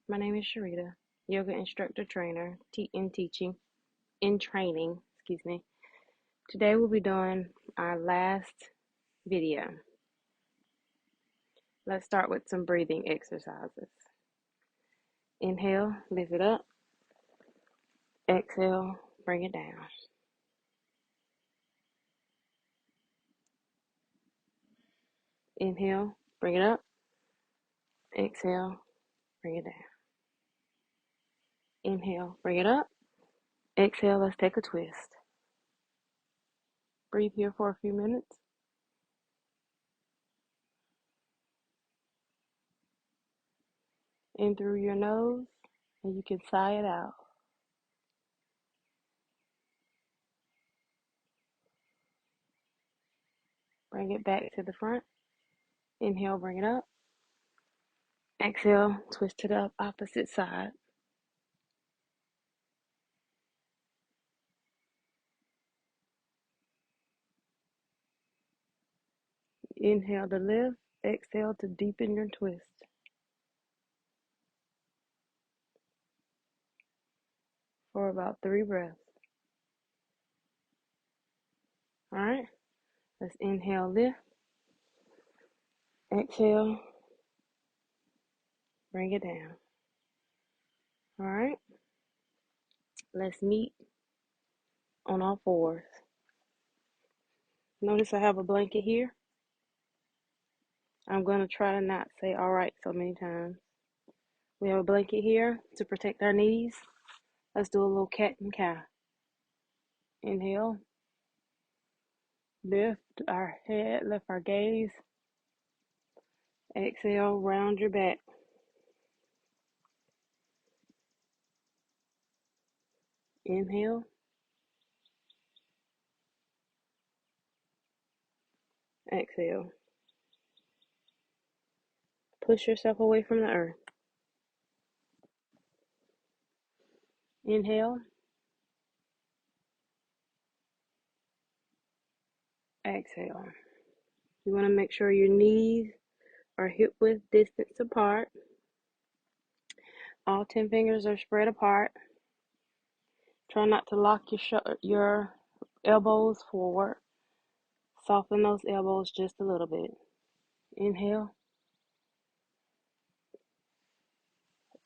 My name is Sharita, yoga instructor trainer, in training, excuse me. Today we'll be doing our last video. Let's start with some breathing exercises. Inhale, lift it up. Exhale, bring it down. Inhale, bring it up. Exhale, bring it down. Inhale, bring it up. Exhale, let's take a twist. Breathe here for a few minutes. In through your nose, and you can sigh it out. Bring it back to the front. Inhale, bring it up. Exhale, twist to the opposite side. Inhale to lift. Exhale to deepen your twist. For about 3 breaths. All right, let's inhale, lift. Exhale, bring it down. All right, let's meet on all fours. Notice I have a blanket here. I'm going to try to not say all right so many times. We have a blanket here to protect our knees. Let's do a little cat and cow. Inhale, lift our head, lift our gaze. Exhale, round your back. Inhale. Exhale. Push yourself away from the earth. Inhale. Exhale. You want to make sure your knees are hip width distance apart. All 10 fingers are spread apart. Try not to lock your elbows forward. Soften those elbows just a little bit. Inhale.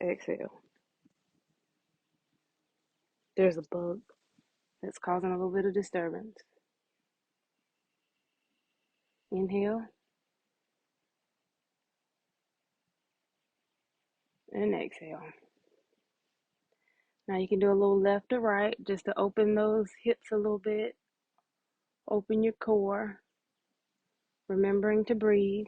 Exhale. There's a bug that's causing a little bit of disturbance. Inhale. And exhale. Now you can do a little left or right just to open those hips a little bit. Open your core. Remembering to breathe.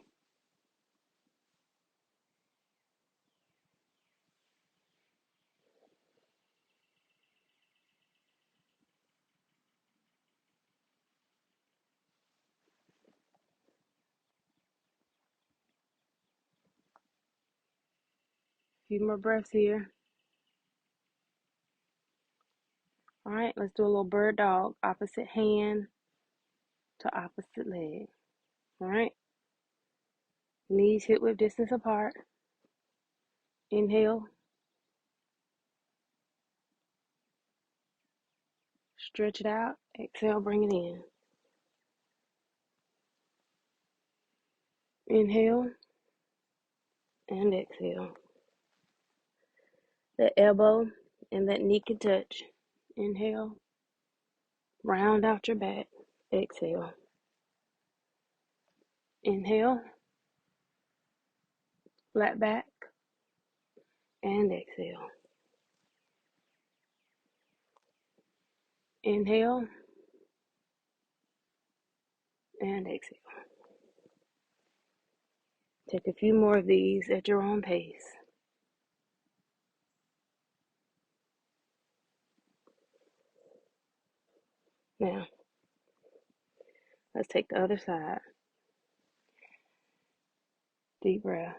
A few more breaths here. All right, let's do a little bird dog. Opposite hand to opposite leg. All right. Knees hip width distance apart. Inhale. Stretch it out. Exhale, bring it in. Inhale and exhale. That elbow and that knee can touch. Inhale. Round out your back. Exhale. Inhale. Flat back. And exhale. Inhale. And exhale. Take a few more of these at your own pace. Now, let's take the other side. Deep breath.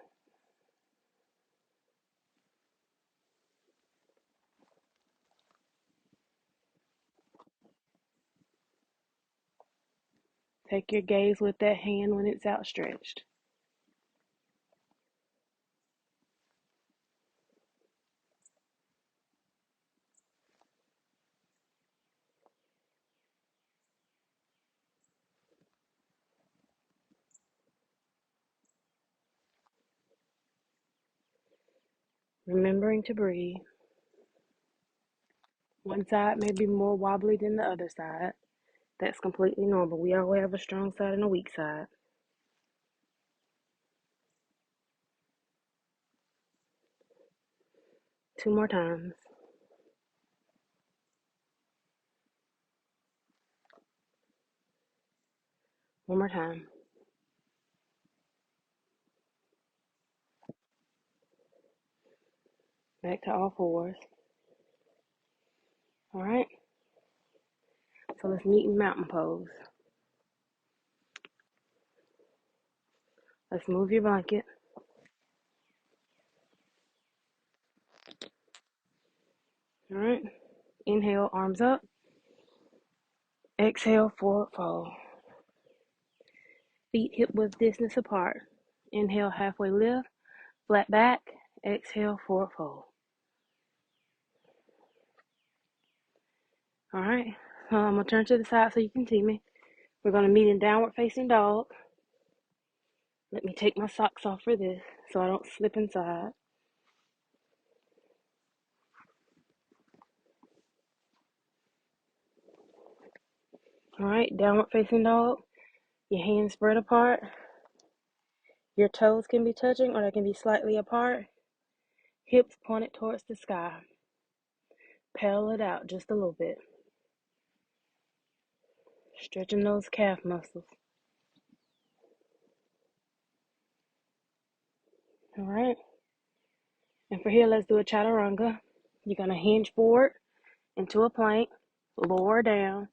Take your gaze with that hand when it's outstretched. Remembering to breathe. One side may be more wobbly than the other side. That's completely normal. We all have a strong side and a weak side. Two more times. One more time. Back to all fours. All right. So let's meet in mountain pose. Let's move your blanket. All right. Inhale, arms up. Exhale, forward fold. Feet hip width distance apart. Inhale, halfway lift. Flat back. Exhale, forward fold. All right. I'm going to turn to the side so you can see me. We're going to meet in downward facing dog. Let me take my socks off for this so I don't slip inside. All right, downward facing dog. Your hands spread apart. Your toes can be touching or they can be slightly apart. Hips pointed towards the sky. Pedal it out just a little bit. Stretching those calf muscles. All right. And for here, let's do a chaturanga. You're going to hinge forward into a plank, lower down,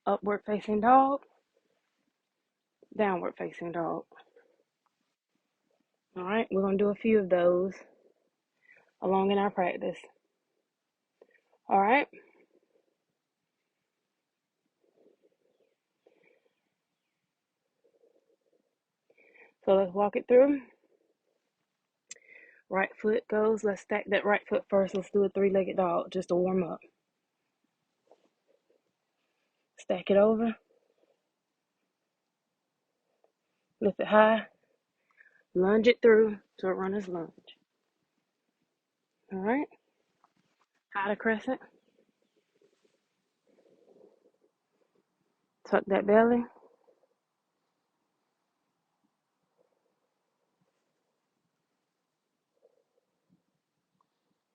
upward facing dog, downward facing dog. All right, we're going to do a few of those along in our practice. All right. So let's walk it through. Right foot goes. Let's stack that right foot first. Let's do a three-legged dog just to warm up. Stack it over. Lift it high. Lunge it through to a runner's lunge. All right. High to crescent. Tuck that belly.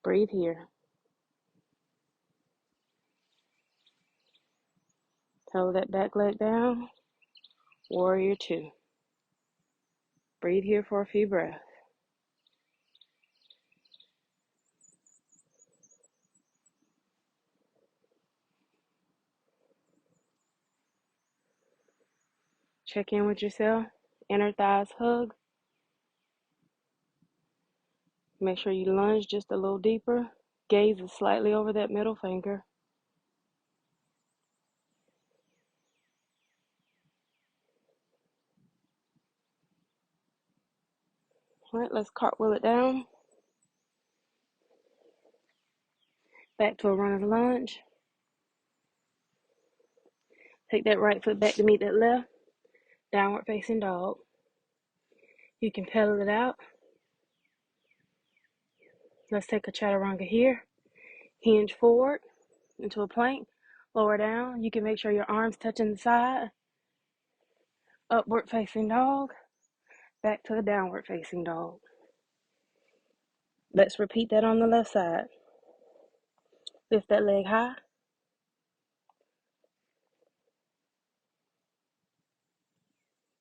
Breathe here. Toe that back leg down. Warrior two. Breathe here for a few breaths. Check in with yourself. Inner thighs hug. Make sure you lunge just a little deeper. Gaze is slightly over that middle finger. All right, let's cartwheel it down. Back to a runner's lunge. Take that right foot back to meet that left. Downward facing dog. You can pedal it out. Let's take a chaturanga here. Hinge forward into a plank. Lower down. You can make sure your arms touching the side. Upward facing dog. Back to the downward facing dog. Let's repeat that on the left side. Lift that leg high.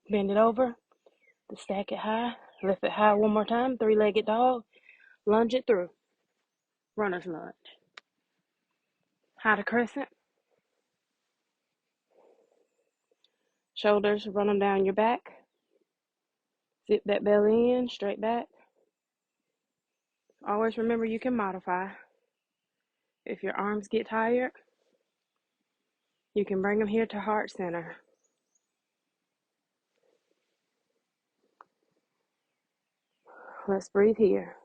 Bend it over. Stack it high. Lift it high one more time. Three-legged dog. Lunge it through. Runner's lunge. High to crescent. Shoulders run them down your back. Zip that belly in, straight back. Always remember you can modify. If your arms get tired, you can bring them here to heart center. Let's breathe here.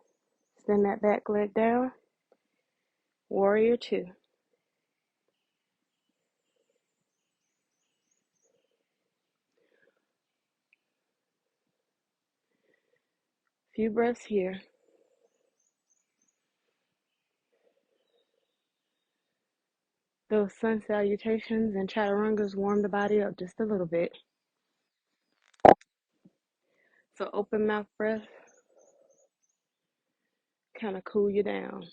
Send that back leg down. Warrior two. Few breaths here. Those sun salutations and chaturangas warm the body up just a little bit. So open mouth breath kind of cool you down.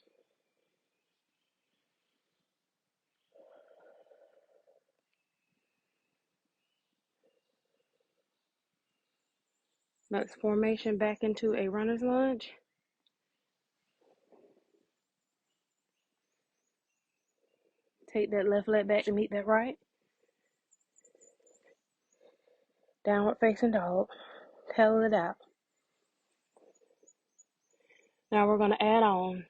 Next formation back into a runner's lunge. Take that left leg back to meet that right. Downward facing dog. Pedal it out. Now we're going to add on.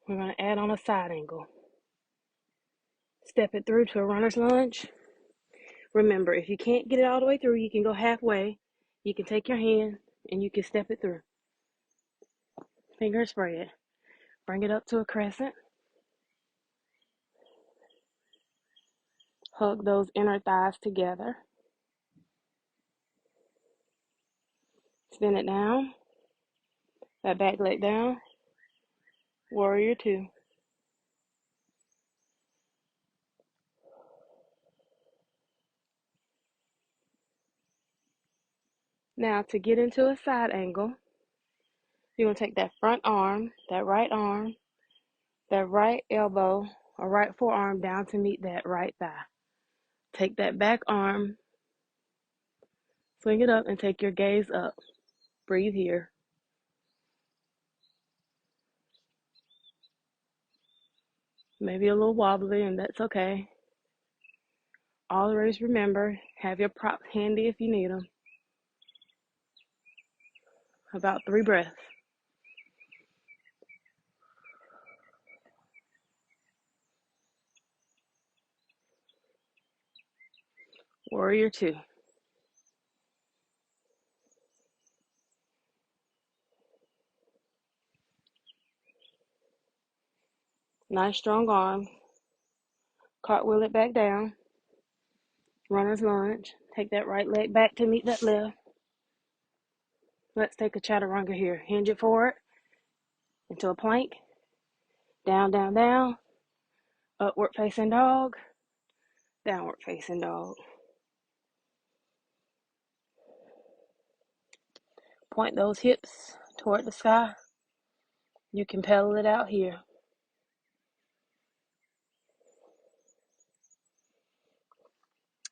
We're going to add on a side angle. Step it through to a runner's lunge. Remember, if you can't get it all the way through, you can go halfway. You can take your hand and you can step it through. Finger spread. Bring it up to a crescent. Hug those inner thighs together. Spin it down. That back leg down. Warrior two. Now to get into a side angle, you're going to take that front arm, that right elbow or right forearm down to meet that right thigh. Take that back arm, swing it up and take your gaze up. Breathe here. Maybe a little wobbly, and that's okay. Always remember, have your props handy if you need them. About 3 breaths. Warrior two. Nice strong arm. Cartwheel it back down. Runner's lunge. Take that right leg back to meet that left. Let's take a chaturanga here. Hinge it forward into a plank. Down, down, down. Upward facing dog. Downward facing dog. Point those hips toward the sky. You can pedal it out here.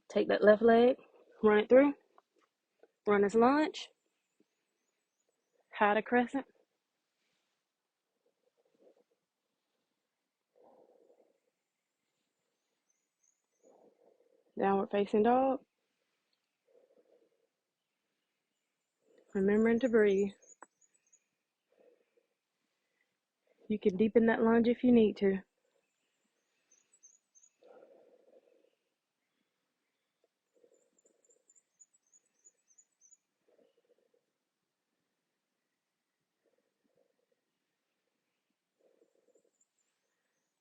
Take that left leg, run it through. Runner's lunge. High to crescent. Downward facing dog. Remembering to breathe. You can deepen that lunge if you need to.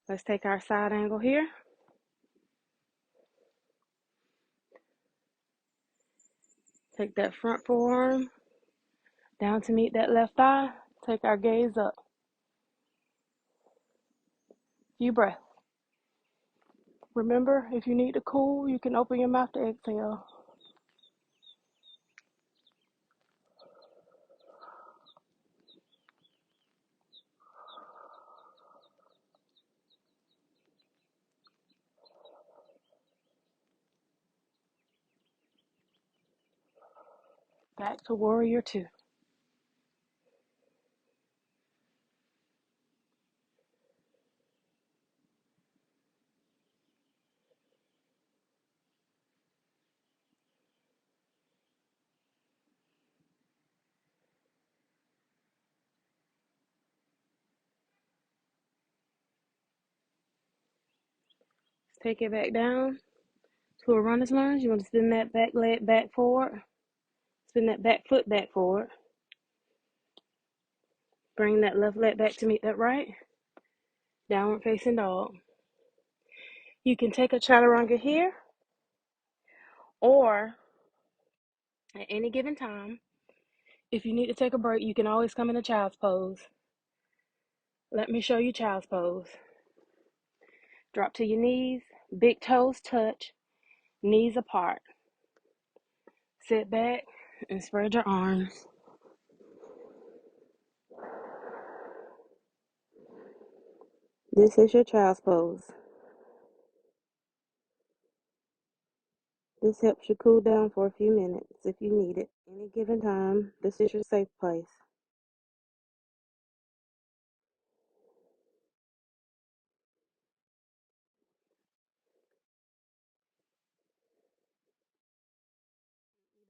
Let's take our side angle here. Take that front forearm down to meet that left thigh. Take our gaze up. Few breaths. Remember, if you need to cool, you can open your mouth to exhale. Back to warrior two. Let's take it back down to a runner's lunge. You want to spin that back leg back forward. Spin that back foot back forward. Bring that left leg back to meet that right. Downward facing dog. You can take a chaturanga here, or at any given time, If you need to take a break, you can always come into child's pose. Let me show you child's pose. Drop to your knees, big toes touch, knees apart. Sit back and spread your arms. This is your child's pose. This helps you cool down for a few minutes if you need it. Any given time, this is your safe place.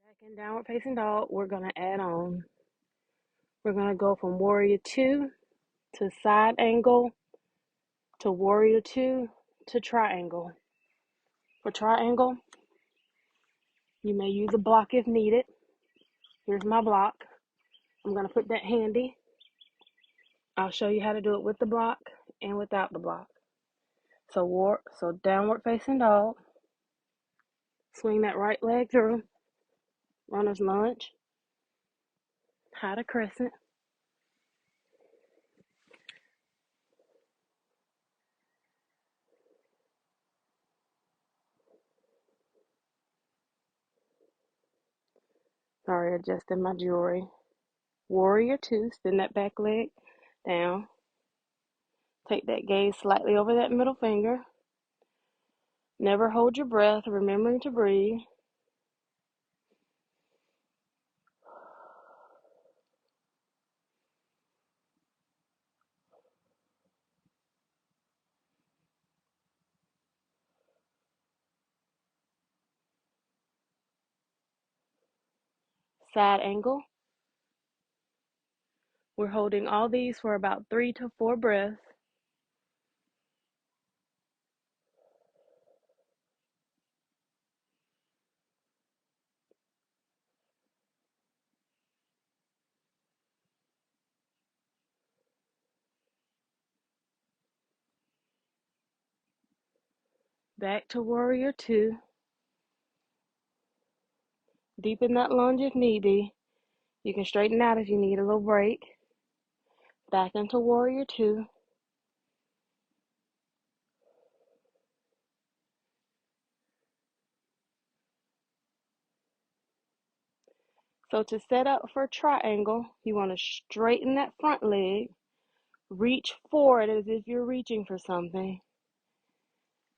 Back in downward facing dog, we're going to add on. We're going to go from warrior 2 to side angle to warrior 2 to triangle. For triangle, you may use a block if needed. Here's my block. I'm going to put that handy. I'll show you how to do it with the block and without the block. So downward facing dog. Swing that right leg through. Runner's lunge. High to crescent. Sorry, adjusting my jewelry. Warrior 2, spin that back leg down. Take that gaze slightly over that middle finger. Never hold your breath, remembering to breathe. Side angle. We're holding all these for about 3 to 4 breaths. Back to warrior 2. Deepen that lunge if need be. You can straighten out if you need a little break. Back into warrior 2. So to set up for triangle, you want to straighten that front leg. Reach forward as if you're reaching for something.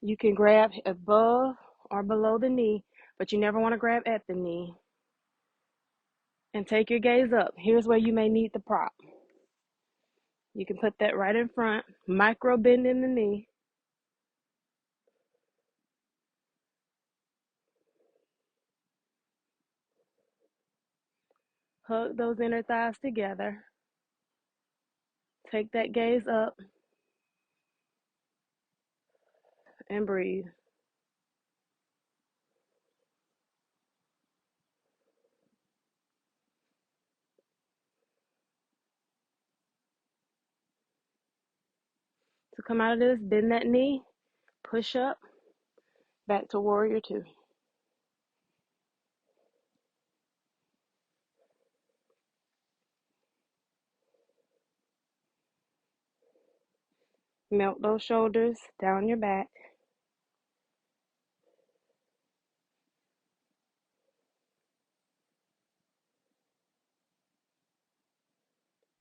You can grab above or below the knee, but you never want to grab at the knee. And take your gaze up. Here's where you may need the prop. You can put that right in front. Micro bend in the knee. Hug those inner thighs together. Take that gaze up and breathe. To come out of this, bend that knee, push up, back to warrior 2. Melt those shoulders down your back.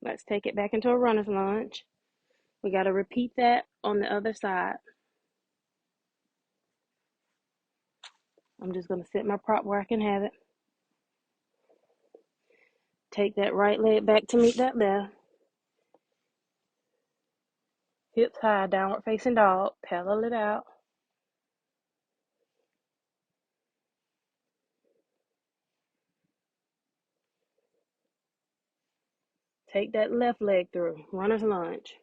Let's take it back into a runner's lunge. We got to repeat that on the other side. I'm just going to set my prop where I can have it. Take that right leg back to meet that left. Hips high, downward facing dog. Pedal it out. Take that left leg through. Runner's lunge.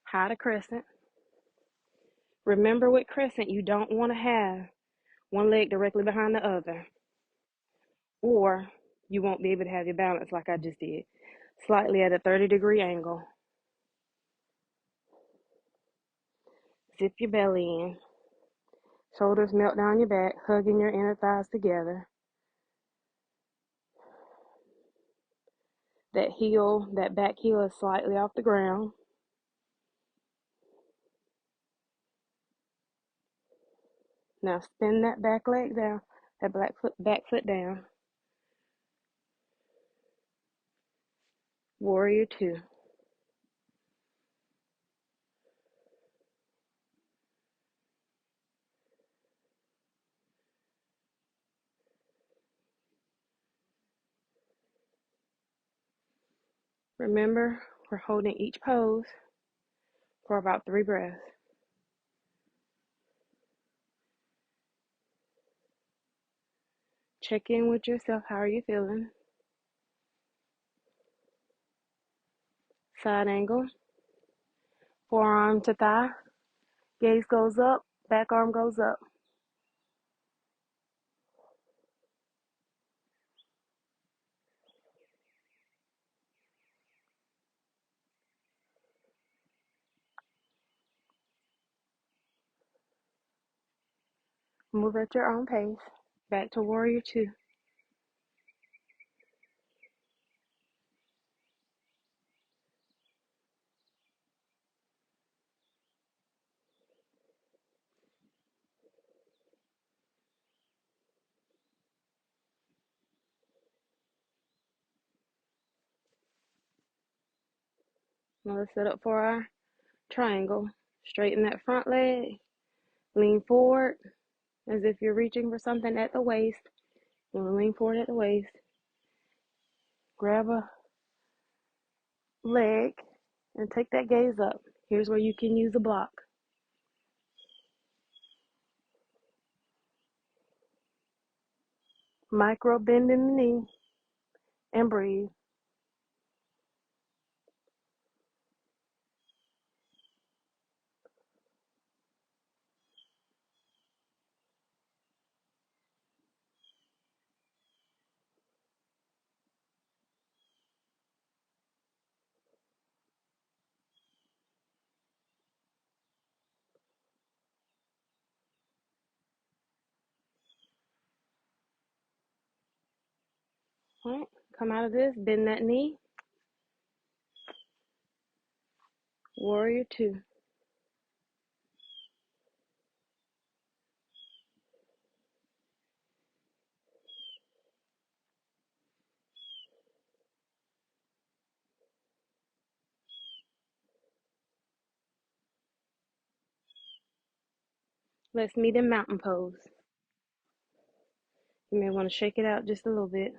High to crescent. Remember with crescent, you don't want to have one leg directly behind the other, or you won't be able to have your balance like I just did. Slightly at a 30-degree angle. Zip your belly in. Shoulders melt down your back, hugging your inner thighs together. That back heel is slightly off the ground. Now spin that back leg down, that back foot down. Warrior two. Remember, we're holding each pose for about 3 breaths. Check in with yourself. How are you feeling? Side angle. Forearm to thigh. Gaze goes up. Back arm goes up. Move at your own pace. Back to warrior two. Now let's set up for our triangle. Straighten that front leg. Lean forward as if you're reaching for something at the waist. You want to lean forward at the waist. Grab a leg and take that gaze up. Here's where you can use a block. Micro bend in the knee and breathe. All right, come out of this, bend that knee. Warrior two. Let's meet in mountain pose. You may want to shake it out just a little bit.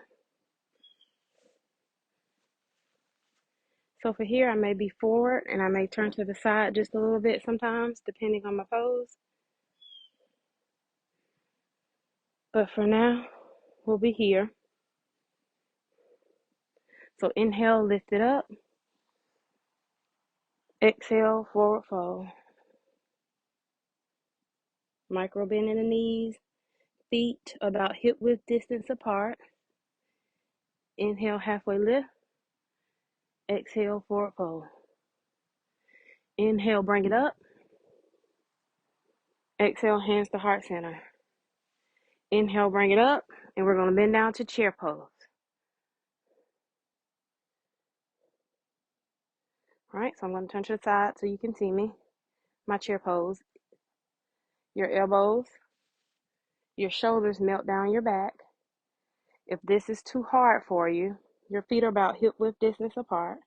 So for here, I may be forward and I may turn to the side just a little bit sometimes, depending on my pose. But for now, we'll be here. So inhale, lift it up. Exhale, forward fold. Micro bend in the knees, feet about hip width distance apart. Inhale, halfway lift. Exhale, forward fold. Inhale, bring it up. Exhale, hands to heart center. Inhale, bring it up, and we're going to bend down to chair pose. All right, so I'm going to turn to the side so you can see me. My chair pose. Your elbows, your shoulders melt down your back. If this is too hard for you, your feet are about hip width distance apart.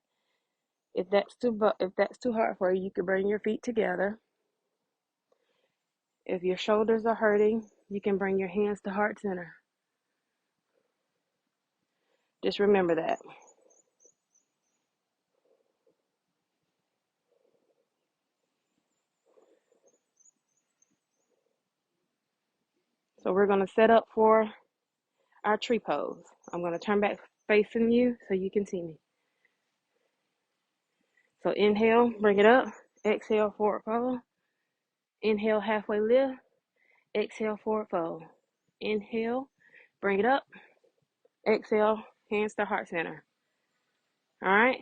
If that's too hard for you, you can bring your feet together. If your shoulders are hurting, you can bring your hands to heart center. Just remember that. So we're going to set up for our tree pose. I'm going to turn back facing you so you can see me. So inhale, bring it up. Exhale, forward fold. Inhale, halfway lift. Exhale, forward fold. Inhale, bring it up. Exhale, hands to heart center. All right?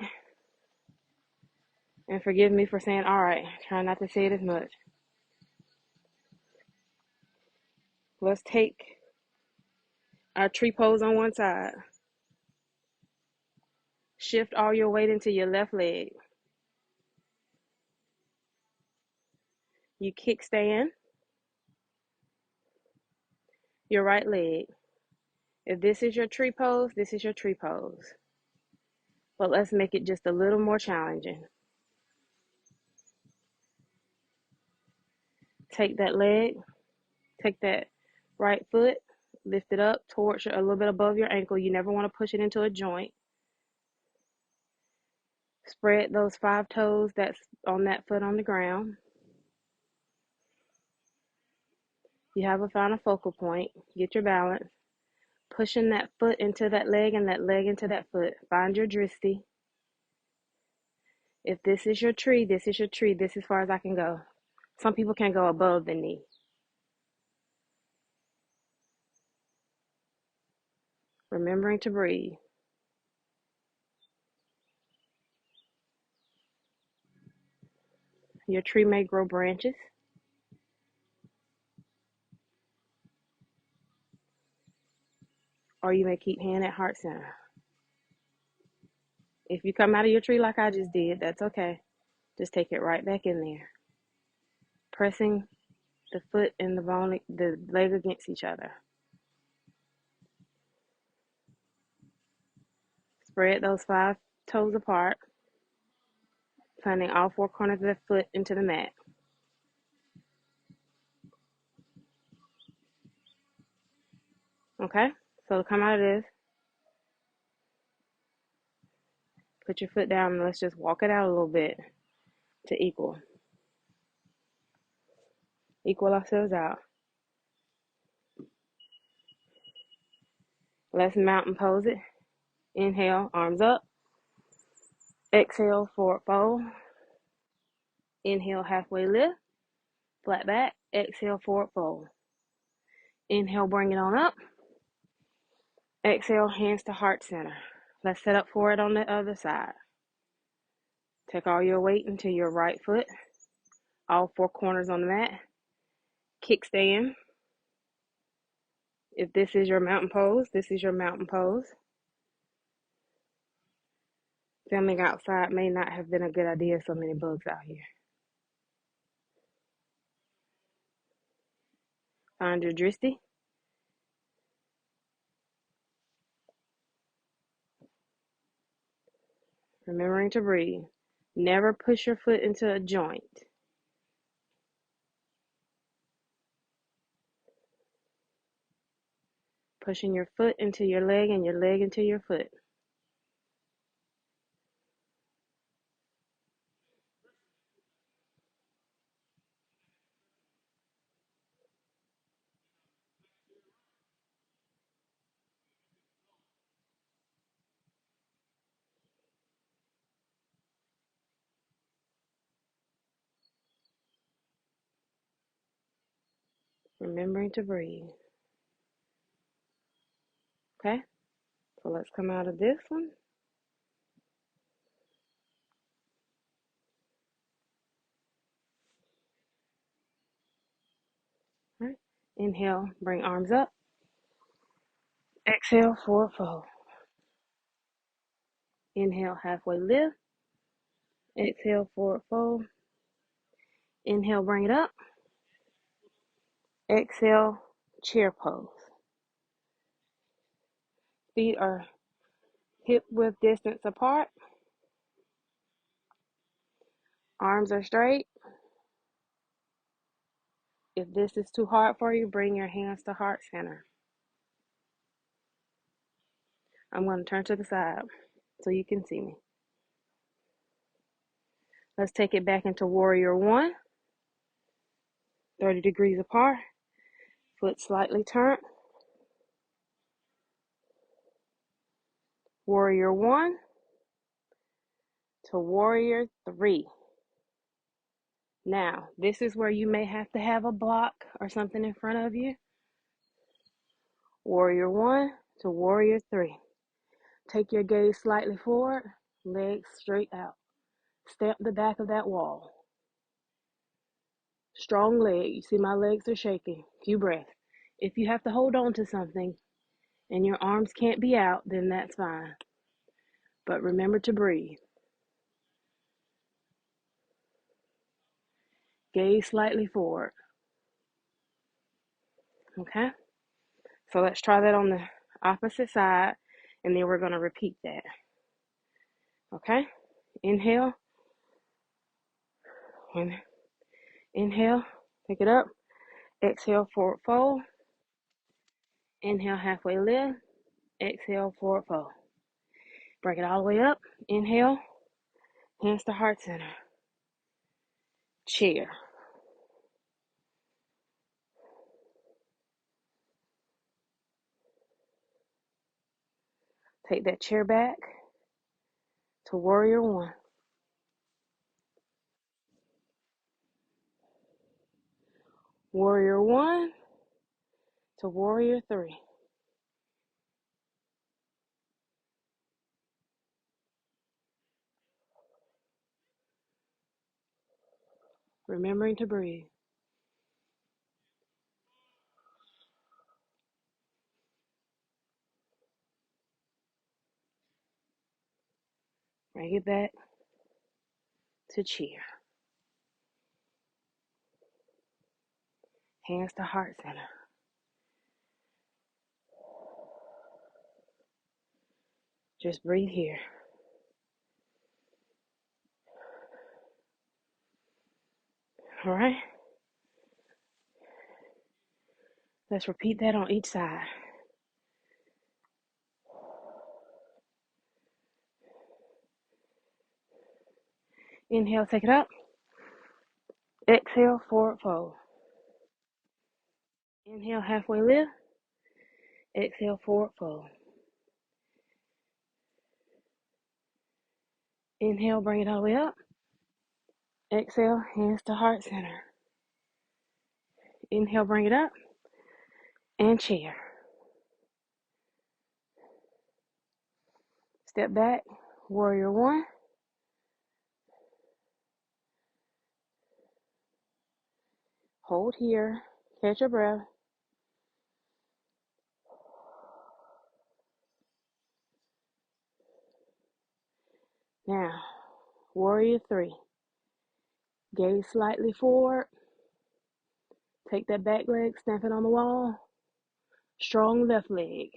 And forgive me for saying all right. Try not to say it as much. Let's take our tree pose on one side. Shift all your weight into your left leg. You kickstand your right leg. If this is your tree pose, this is your tree pose. But let's make it just a little more challenging. Take that leg, take that right foot, lift it up towards a little bit above your ankle. You never want to push it into a joint. Spread those 5 toes that's on that foot on the ground. You have found a focal point. Get your balance. Pushing that foot into that leg and that leg into that foot. Find your drishti. If this is your tree, this is your tree. This is as far as I can go. Some people can go above the knee. Remembering to breathe. Your tree may grow branches, or you may keep hand at heart center. If you come out of your tree like I just did, that's okay. Just take it right back in there. Pressing the foot and the leg against each other. Spread those 5 toes apart, planting all 4 corners of the foot into the mat. Okay? So to come out of this, put your foot down and let's just walk it out a little bit to equal. Equal ourselves out. Let's mountain pose it. Inhale, arms up. Exhale, forward fold. Inhale, halfway lift. Flat back. Exhale, forward fold. Inhale, bring it on up. Exhale, hands to heart center. Let's set up for it on the other side. Take all your weight into your right foot. All 4 corners on the mat. Kickstand. If this is your mountain pose, this is your mountain pose. Filming outside may not have been a good idea, so many bugs out here. Find your drishti. Remembering to breathe. Never push your foot into a joint. Pushing your foot into your leg and your leg into your foot. Remembering to breathe. Okay? So let's come out of this one. All right. Inhale, bring arms up. Exhale, forward fold. Inhale, halfway lift. Exhale, forward fold. Inhale, bring it up. Exhale, chair pose. Feet are hip width distance apart. Arms are straight. If this is too hard for you, bring your hands to heart center. I'm going to turn to the side so you can see me. Let's take it back into warrior 1. 30 degrees apart. Foot slightly turned. Warrior 1 to warrior 3. Now, this is where you may have to have a block or something in front of you. Warrior 1 to warrior 3. Take your gaze slightly forward, legs straight out. Stamp the back of that wall. Strong leg. You see my legs are shaking. Few breaths. If you have to hold on to something and your arms can't be out, then that's fine. But remember to breathe. Gaze slightly forward. Okay? So let's try that on the opposite side, and then we're going to repeat that. Okay? Inhale. Inhale. Pick it up. Exhale, forward fold. Inhale, halfway lift. Exhale, forward fold. Bring it all the way up. Inhale. Hands to heart center. Chair. Take that chair back to warrior one. Warrior one to warrior three. Remembering to breathe. Bring it back to chair. Hands to heart center. Just breathe here. All right? Let's repeat that on each side. Inhale, take it up. Exhale, forward fold. Inhale, halfway lift. Exhale, forward fold. Inhale, bring it all the way up. Exhale, hands to heart center. Inhale, bring it up. And chair. Step back, warrior one. Hold here. Catch your breath. Now, warrior three. Gaze slightly forward. Take that back leg, stamp it on the wall. Strong left leg.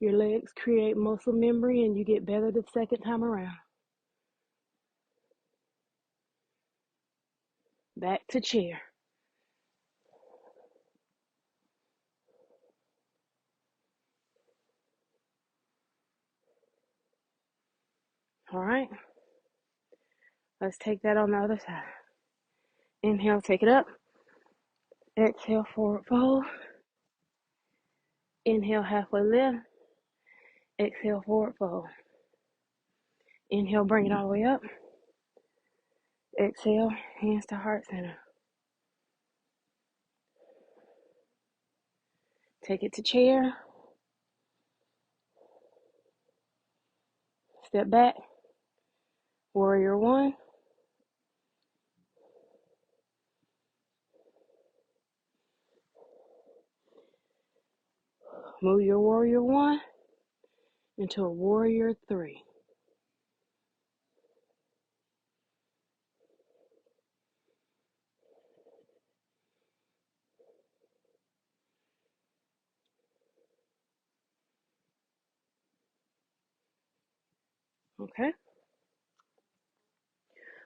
Your legs create muscle memory and you get better the second time around. Back to chair. All right. Let's take that on the other side. Inhale, take it up. Exhale, forward fold. Inhale, halfway lift. Exhale, forward fold. Inhale, bring it all the way up. Exhale, hands to heart center. Take it to chair. Step back. Warrior one. Move your warrior one into a warrior three. Okay?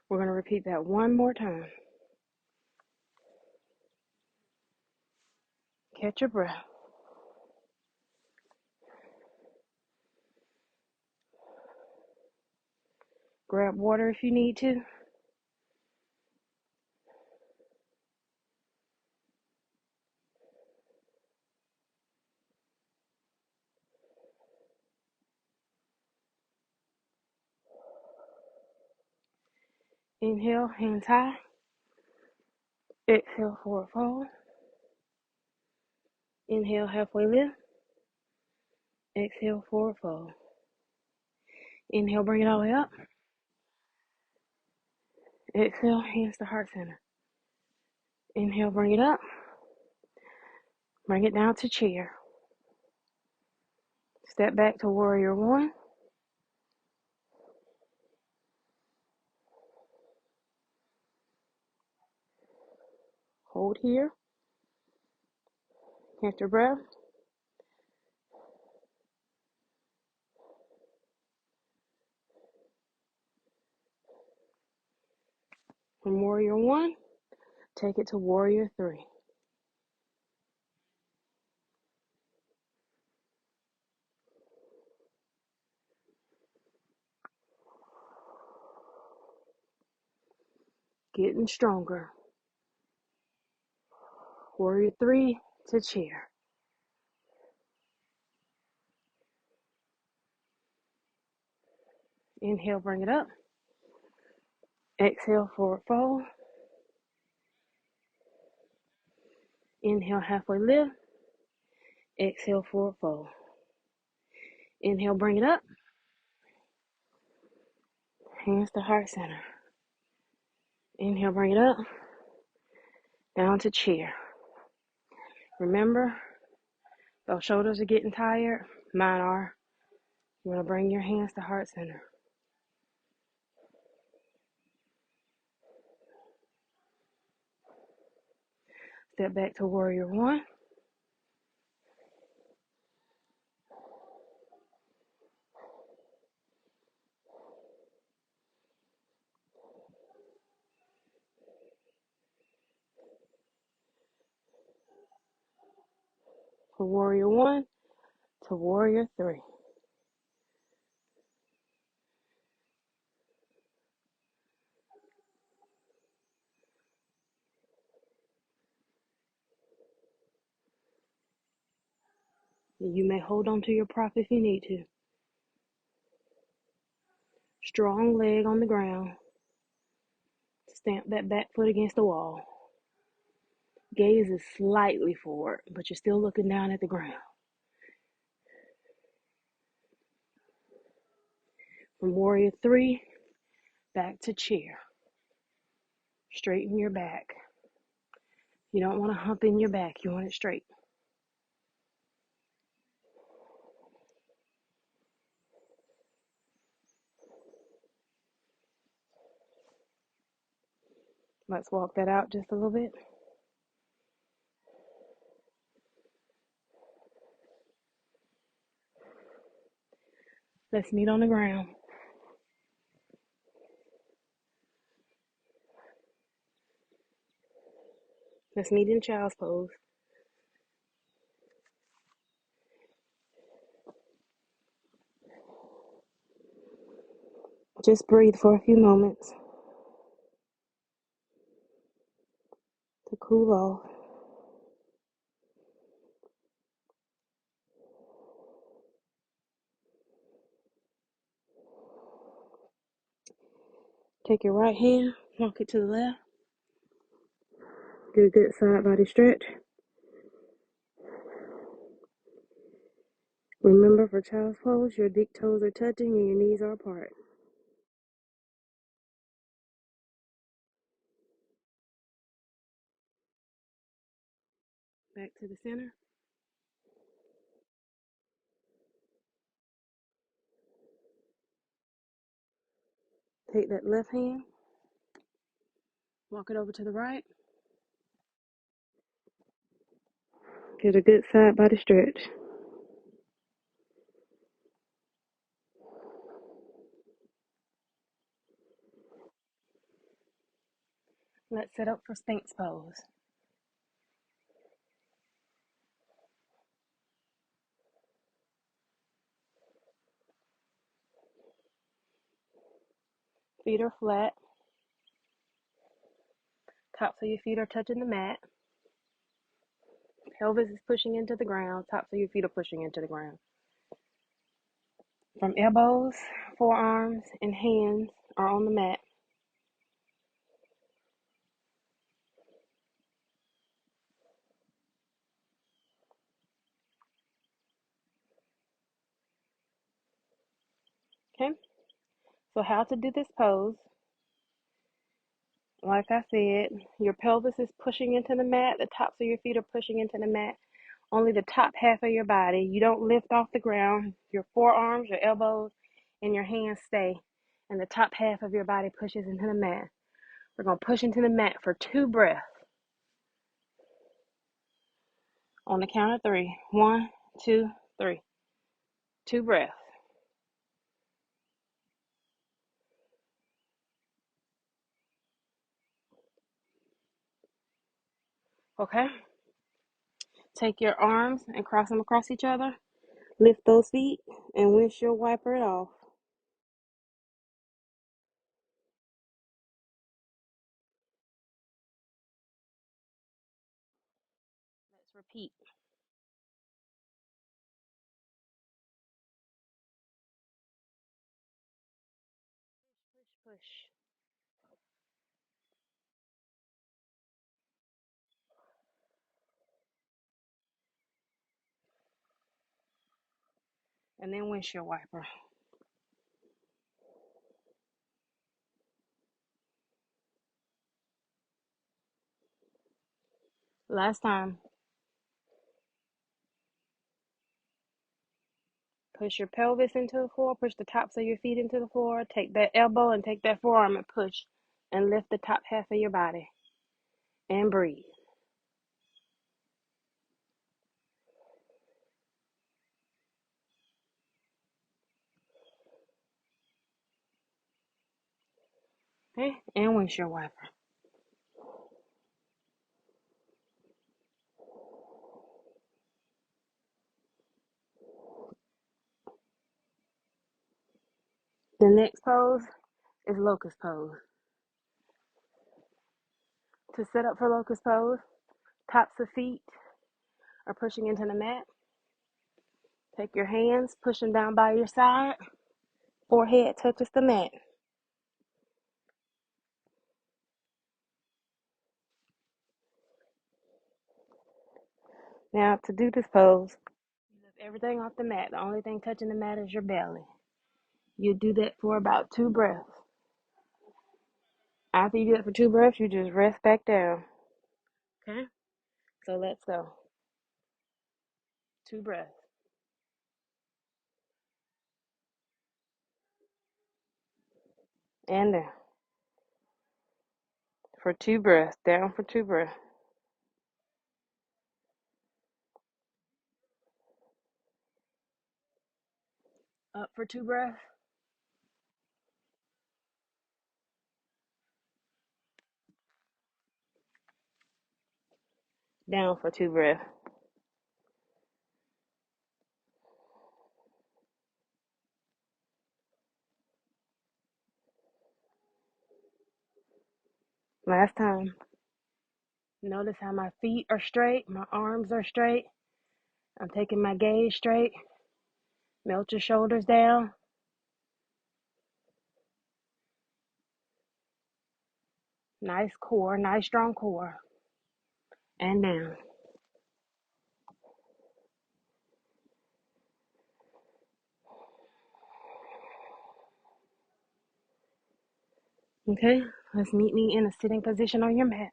We're going to repeat that one more time. Catch your breath. Grab water if you need to. Inhale, hands high. Exhale, forward fold. Inhale, halfway lift. Exhale, forward fold. Inhale, bring it all the way up. Exhale, hands to heart center. Inhale, bring it up. Bring it down to chair. Step back to warrior one. Hold here. Catch your breath. From warrior one, take it to warrior three. Getting stronger. Warrior three to chair. Inhale, bring it up. Exhale, forward fold. Inhale, halfway lift. Exhale, forward fold. Inhale, bring it up. Hands to heart center. Inhale, bring it up. Down to chair. Remember, those shoulders are getting tired. Mine are. You want to bring your hands to heart center. Step back to warrior one. From warrior one to warrior three. You may hold on to your prop if you need to. Strong leg on the ground. Stamp that back foot against the wall. Gaze is slightly forward, but you're still looking down at the ground. From warrior three, back to chair. Straighten your back. You don't want to hump in your back. You want it straight. Let's walk that out just a little bit. Let's meet on the ground. Let's meet in child's pose. Just breathe for a few moments to cool off. Take your right hand, walk it to the left. Do a good side body stretch. Remember, for child's pose, your big toes are touching and your knees are apart. Back to the center. Take that left hand, walk it over to the right. Get a good side body stretch. Let's set up for Sphinx pose. Feet are flat. Tops of your feet are touching the mat. Pelvis is pushing into the ground. Tops of your feet are pushing into the ground. From elbows, forearms, and hands are on the mat. Okay? So how to do this pose Like I said, your pelvis is pushing into the mat. The tops of your feet are pushing into the mat. Only the top half of your body. You don't lift off the ground. Your forearms, your elbows, and your hands stay. And the top half of your body pushes into the mat. We're going to push into the mat for 2 breaths. On the count of 3. 1, 2, 3. 2 breaths. Okay? Take your arms and cross them across each other. Lift those feet and windshield wiper it off. Let's repeat. Push, push. And then windshield wiper. Last time. Push your pelvis into the floor. Push the tops of your feet into the floor. Take that elbow and take that forearm and push. And lift the top half of your body. And breathe. Okay? And windshield wiper. The next pose is locust pose. To set up for locust pose, tops of feet are pushing into the mat. Take your hands, push them down by your side. Forehead touches the mat. Now, to do this pose, you lift everything off the mat. The only thing touching the mat is your belly. You do that for about 2 breaths. After you do that for 2 breaths, you just rest back down. Okay? So let's go. 2 breaths. And down. For 2 breaths. Down for 2 breaths. Up for 2 breaths. Down for 2 breaths. Last time. Notice how my feet are straight, my arms are straight. I'm taking my gaze straight. Melt your shoulders down. Nice core, nice strong core. And down. Okay, let's meet me in a sitting position on your mat.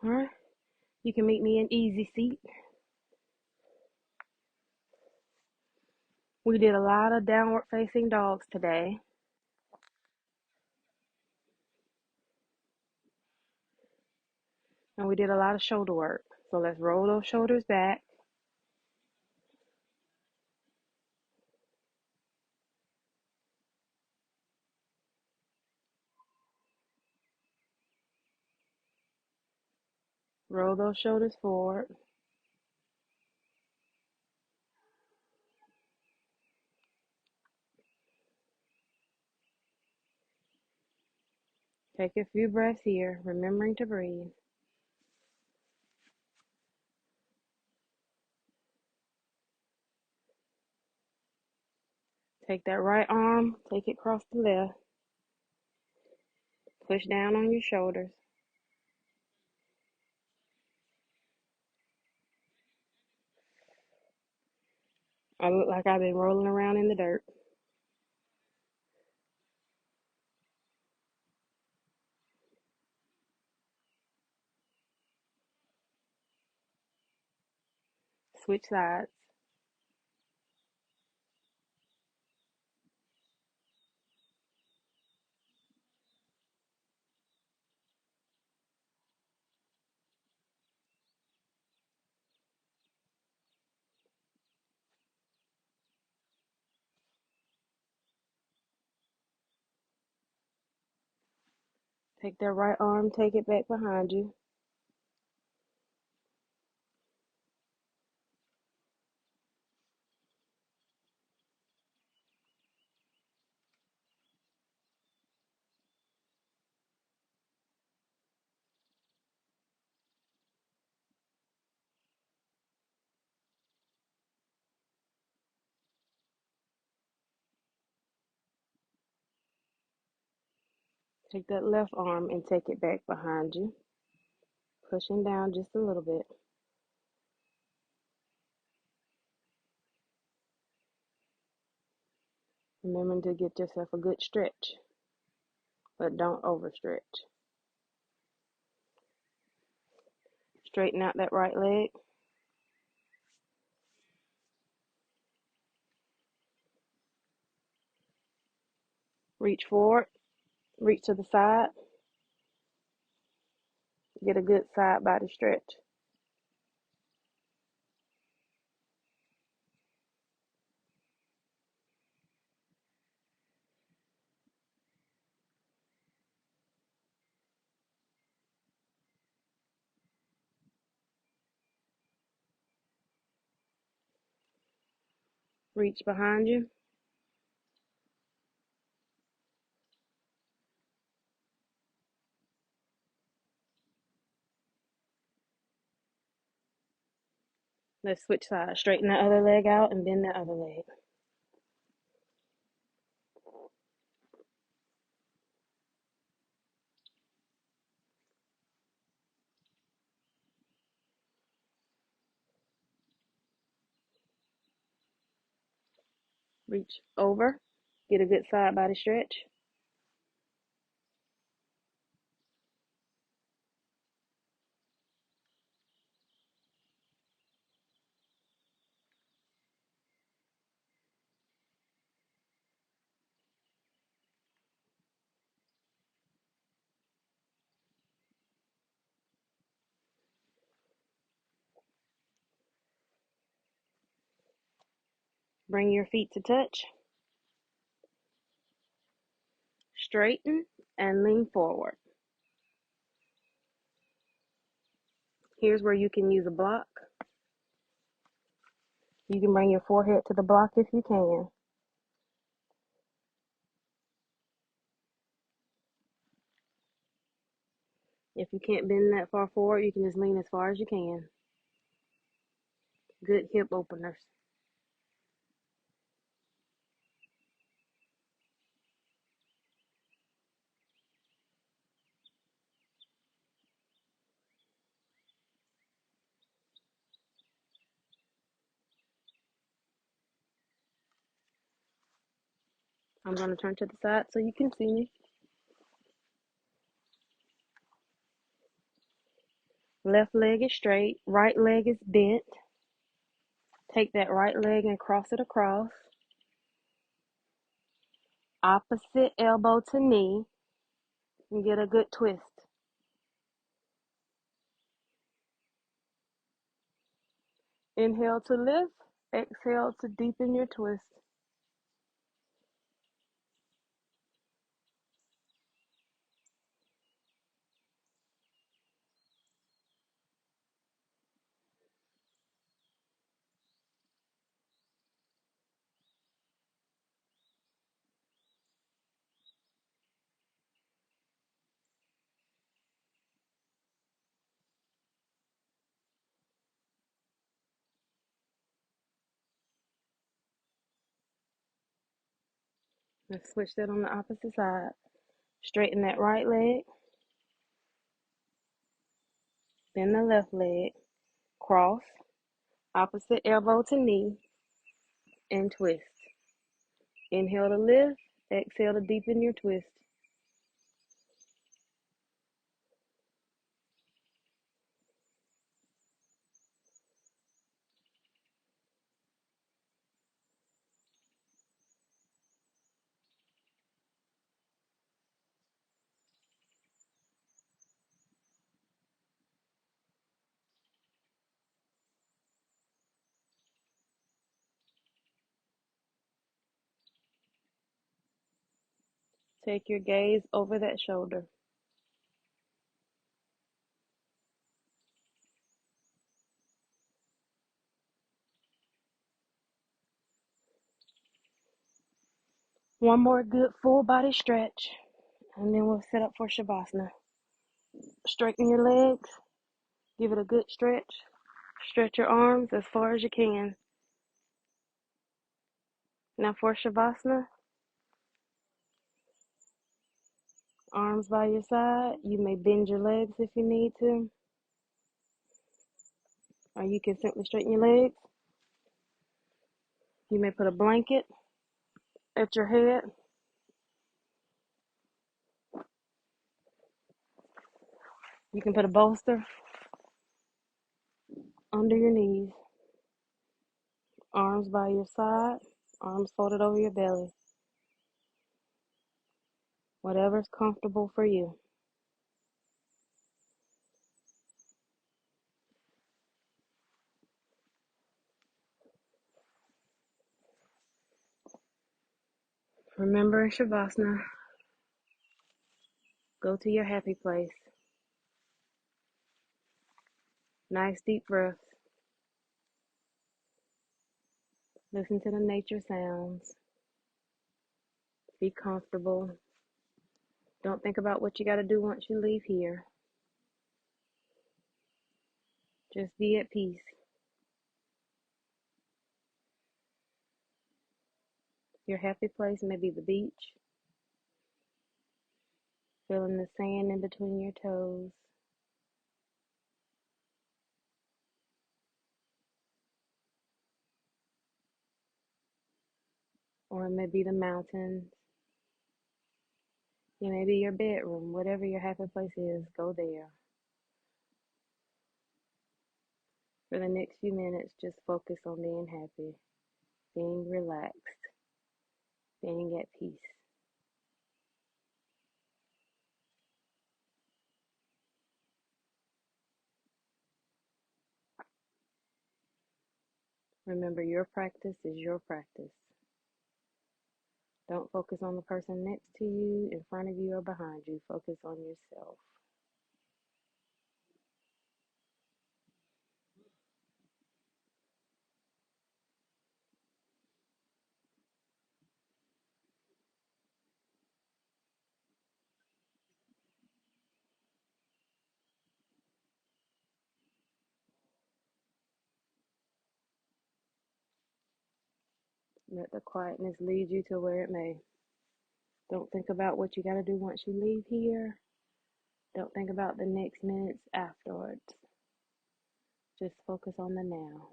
All right, you can meet me in easy seat. We did a lot of downward facing dogs today. And we did a lot of shoulder work. So let's roll those shoulders back. Roll those shoulders forward. Take a few breaths here, remembering to breathe. Take that right arm, take it across the left. Push down on your shoulders. I look like I've been rolling around in the dirt. Switch sides. Take that right arm, take it back behind you. Take that left arm and take it back behind you. Pushing down just a little bit. Remember to get yourself a good stretch, but don't overstretch. Straighten out that right leg. Reach forward, reach to the side. Get a good side body stretch. Reach behind you. Let's switch sides. Straighten the other leg out and bend the other leg. Reach over. Get a good side body stretch. Bring your feet to touch. Straighten and lean forward. Here's where you can use a block. You can bring your forehead to the block if you can. If you can't bend that far forward, you can just lean as far as you can. Good hip openers. I'm going to turn to the side so you can see me. Left leg is straight, right leg is bent. Take that right leg and cross it across. Opposite elbow to knee and get a good twist. Inhale to lift, exhale to deepen your twist. Let's switch that on the opposite side. Straighten that right leg, bend the left leg, cross, opposite elbow to knee, and twist. Inhale to lift, exhale to deepen your twist. Take your gaze over that shoulder. One more good full body stretch, and then we'll set up for Shavasana. Straighten your legs, give it a good stretch. Stretch your arms as far as you can. Now for Shavasana, arms by your side. You may bend your legs if you need to, or you can simply straighten your legs. You may put a blanket at your head. You can put a bolster under your knees. Arms by your side, arms folded over your belly. Whatever's comfortable for you. Remember in Shavasana, go to your happy place. Nice deep breaths. Listen to the nature sounds. Be comfortable. Don't think about what you got to do once you leave here. Just be at peace. Your happy place may be the beach, feeling the sand in between your toes, or it may be the mountains. It may be your bedroom. Whatever your happy place is, go there. For the next few minutes, just focus on being happy, being relaxed, being at peace. Remember, your practice is your practice. Don't focus on the person next to you, in front of you, or behind you. Focus on yourself. Let the quietness lead you to where it may. Don't think about what you got to do once you leave here. Don't think about the next minutes afterwards. Just focus on the now.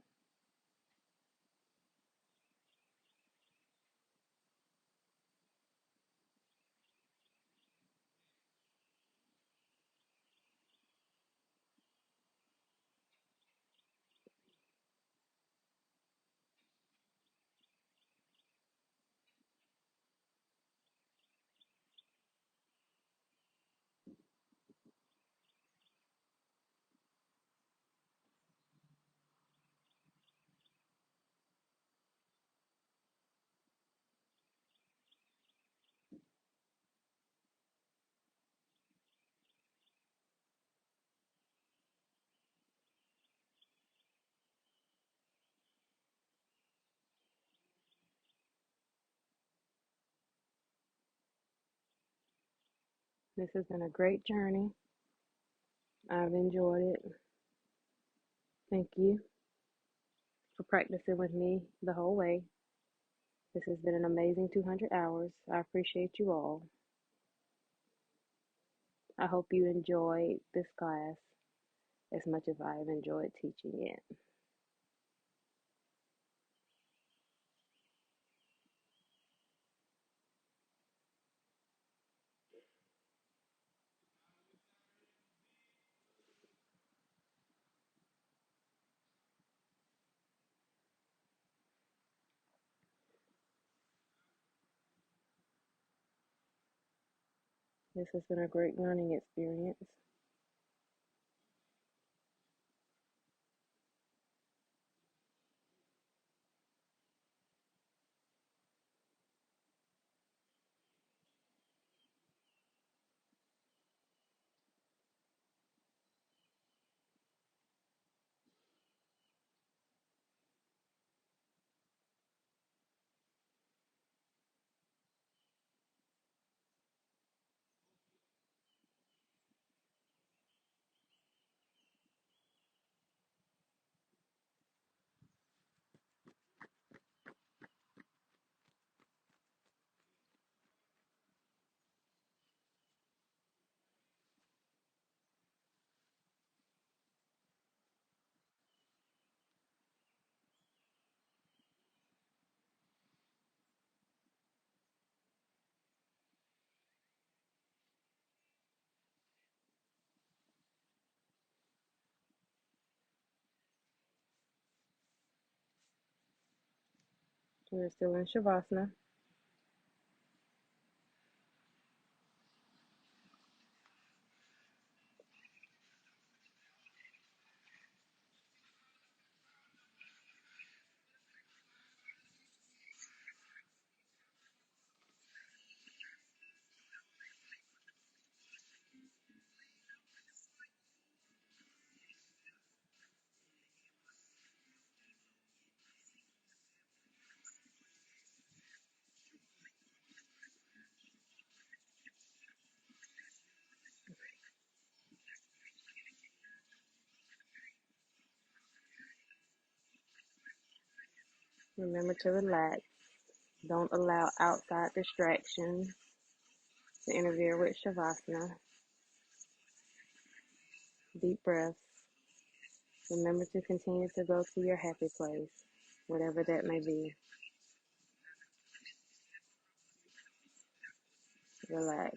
This has been a great journey. I've enjoyed it. Thank you for practicing with me the whole way. This has been an amazing 200 hours. I appreciate you all. I hope you enjoyed this class as much as I have enjoyed teaching it. This has been a great learning experience. We're still in Shavasana. Remember to relax. Don't allow outside distractions to interfere with Shavasana. Deep breaths. Remember to continue to go to your happy place, whatever that may be. Relax.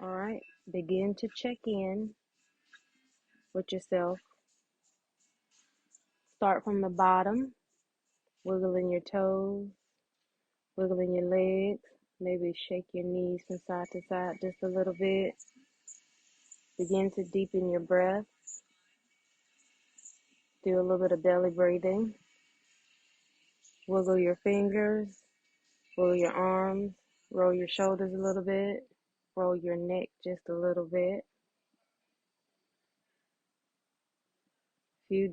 All right. Begin to check in with yourself. Start from the bottom, wiggling your toes, wiggling your legs. Maybe shake your knees from side to side just a little bit. Begin to deepen your breath. Do a little bit of belly breathing. Wiggle your fingers, wiggle your arms, roll your shoulders a little bit, roll your neck just a little bit. Few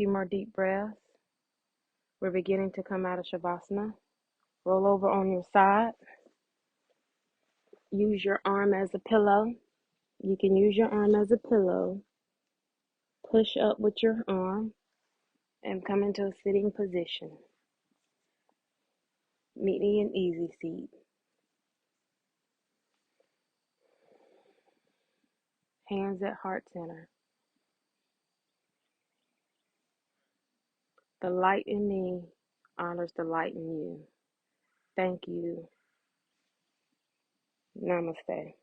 more deep breaths. We're beginning to come out of Shavasana. Roll over on your side. Use your arm as a pillow. You can use your arm as a pillow. Push up with your arm and come into a sitting position. Meet me in easy seat. Hands at heart center. The light in me honors the light in you. Thank you. Namaste.